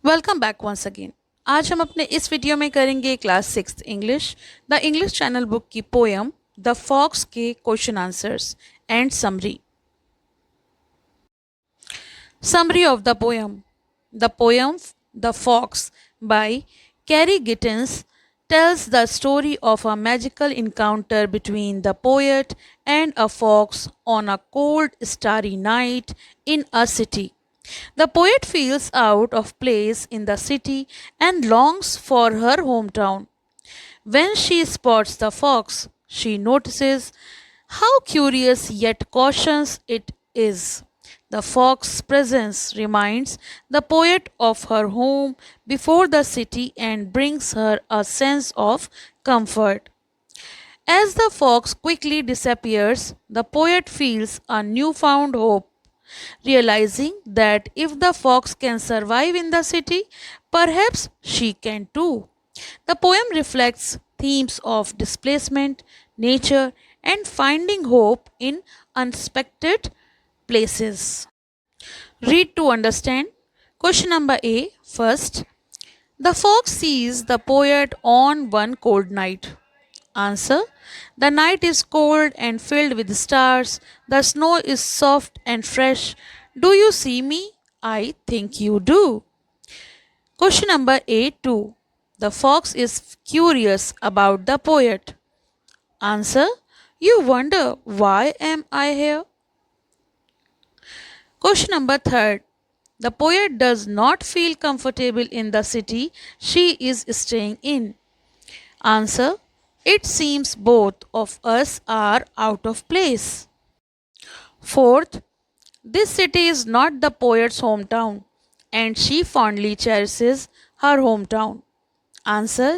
Welcome back once again. आज हम अपने इस वीडियो में करेंगे class 6 English the English channel book की पोयम द फॉक्स के question answers and summary. Summary of the poem the fox by Carey Gittens tells the story of a magical encounter between the poet and a fox on a cold starry night in a city. The poet feels out of place in the city and longs for her hometown. When she spots the fox, she notices how curious yet cautious it is. The fox's presence reminds the poet of her home before the city and brings her a sense of comfort. As the fox quickly disappears, the poet feels a newfound hope, realizing that if the fox can survive in the city, perhaps she can too. The poem reflects themes of displacement, nature, and finding hope in unexpected places. Read to understand. Question number A first. The fox sees the poet on one cold night. Answer. The night is cold and filled with stars. The snow is soft and fresh. Do you see me? I think you do. Question number A2. The fox is curious about the poet. Answer. You wonder why am I here? Question number 3. The poet does not feel comfortable in the city she is staying in. Answer. It seems both of us are out of place. Fourth, this city is not the poet's hometown and she fondly cherishes her hometown. Answer.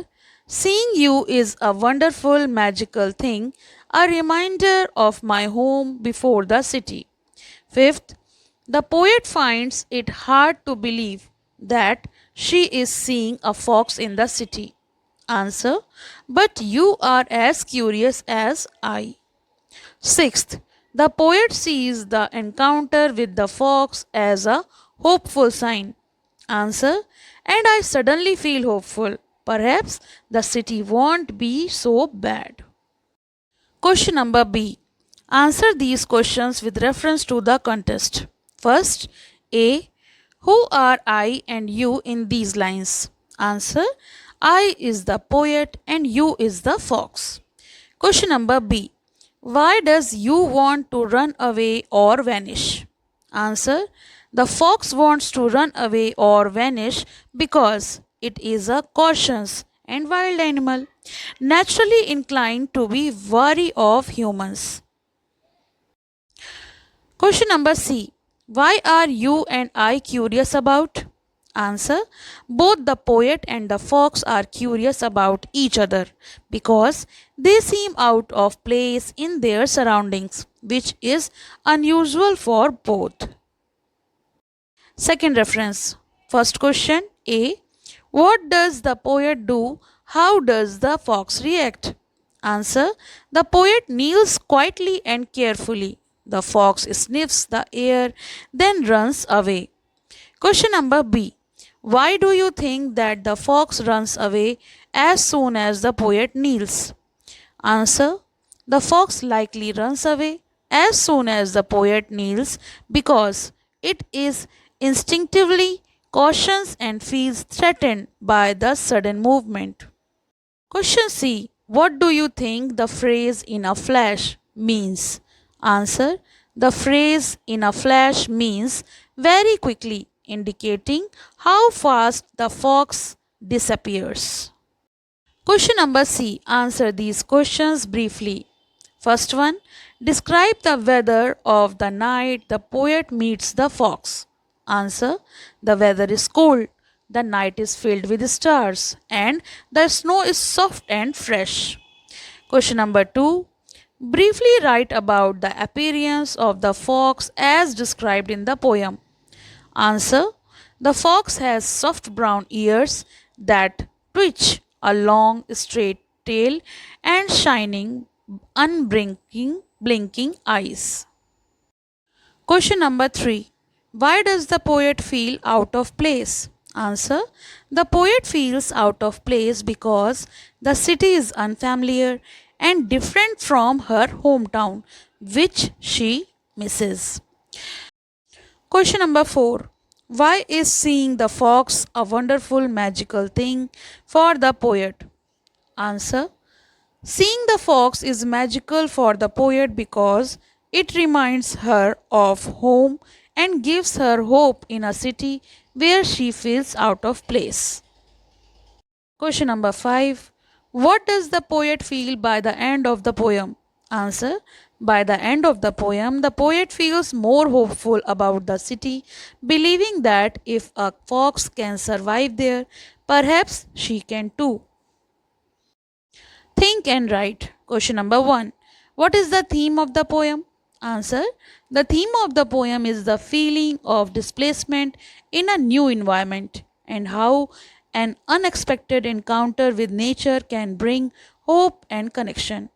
Seeing you is a wonderful magical thing, a reminder of my home before the city. Fifth, the poet finds it hard to believe that she is seeing a fox in the city. Answer. But you are as curious as I. Sixth, the poet sees the encounter with the fox as a hopeful sign. Answer. And I suddenly feel hopeful. Perhaps the city won't be so bad. Question number B. Answer these questions with reference to the contest. First, A. Who are I and you in these lines? Answer. I is the poet and you is the fox. Question number B. Why does you want to run away or vanish? Answer. The fox wants to run away or vanish because it is a cautious and wild animal, naturally inclined to be wary of humans. Question number C. Why are you and I curious about? Answer. Both the poet and the fox are curious about each other because they seem out of place in their surroundings, which is unusual for both. Second reference. First question A. What does the poet do? How does the fox react? Answer. The poet kneels quietly and carefully. The fox sniffs the air, then runs away. Question number B. Why do you think that the fox runs away as soon as the poet kneels? Answer. The fox likely runs away as soon as the poet kneels because it is instinctively cautious and feels threatened by the sudden movement. Question C. What do you think the phrase in a flash means? Answer. The phrase in a flash means very quickly, indicating how fast the fox disappears. Question number C. Answer these questions briefly. First one. Describe the weather of the night the poet meets the fox. Answer. The weather is cold. The night is filled with stars and the snow is soft and fresh. Question number 2. Briefly write about the appearance of the fox as described in the poem. Answer. The fox has soft brown ears that twitch, a long straight tail, and shining, blinking eyes. Question number 3. Why does the poet feel out of place? Answer. The poet feels out of place because the city is unfamiliar and different from her hometown, which she misses. Question number 4. Why is seeing the fox a wonderful magical thing for the poet? Answer. Seeing the fox is magical for the poet because it reminds her of home and gives her hope in a city where she feels out of place. Question number 5. What does the poet feel by the end of the poem? Answer. By the end of the poem, the poet feels more hopeful about the city, believing that if a fox can survive there, perhaps she can too. Think and write. Question number 1. What is the theme of the poem? Answer. The theme of the poem is the feeling of displacement in a new environment and how an unexpected encounter with nature can bring hope and connection.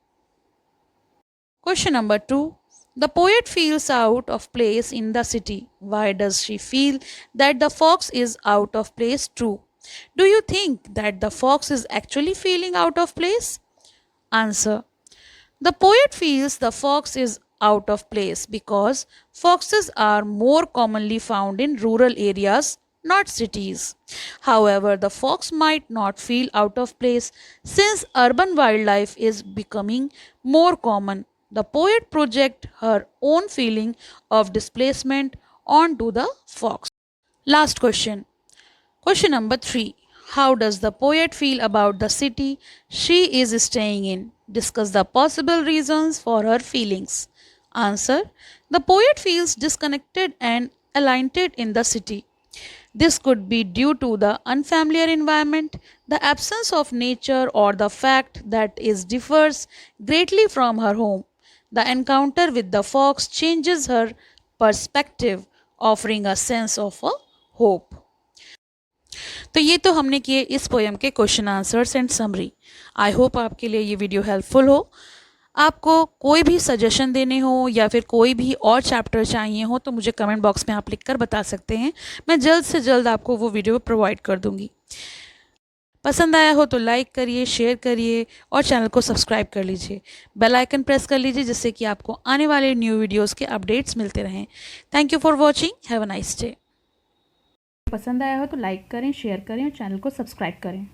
Question number 2. The poet feels out of place in the city. Why does she feel that the fox is out of place too? Do you think that the fox is actually feeling out of place? Answer. The poet feels the fox is out of place because foxes are more commonly found in rural areas, not cities. However, the fox might not feel out of place since urban wildlife is becoming more common. The poet projects her own feeling of displacement onto the fox. Last question. Question number 3. How does the poet feel about the city she is staying in? Discuss the possible reasons for her feelings. Answer. The poet feels disconnected and alienated in the city. This could be due to the unfamiliar environment, the absence of nature, or the fact that it differs greatly from her home. The encounter with the fox changes her perspective, offering a sense of a hope. तो ये तो हमने किए इस poem के question answers and summary. I hope आपके लिए ये वीडियो हेल्पफुल हो। आपको कोई भी सजेशन देने हो या फिर कोई भी और चैप्टर चाहिए हो तो मुझे कमेंट बॉक्स में आप लिख कर बता सकते हैं। मैं जल्द से जल्द आपको वो वीडियो प्रोवाइड कर दूँगी। पसंद आया हो तो लाइक करिए, शेयर करिए और चैनल को सब्सक्राइब कर लीजिए। बेल आइकन प्रेस कर लीजिए जिससे कि आपको आने वाले न्यू वीडियोज़ के अपडेट्स मिलते रहें। Thank you for watching. Have a nice day. पसंद आया हो तो लाइक करें, शेयर करें और चैनल को सब्सक्राइब करें।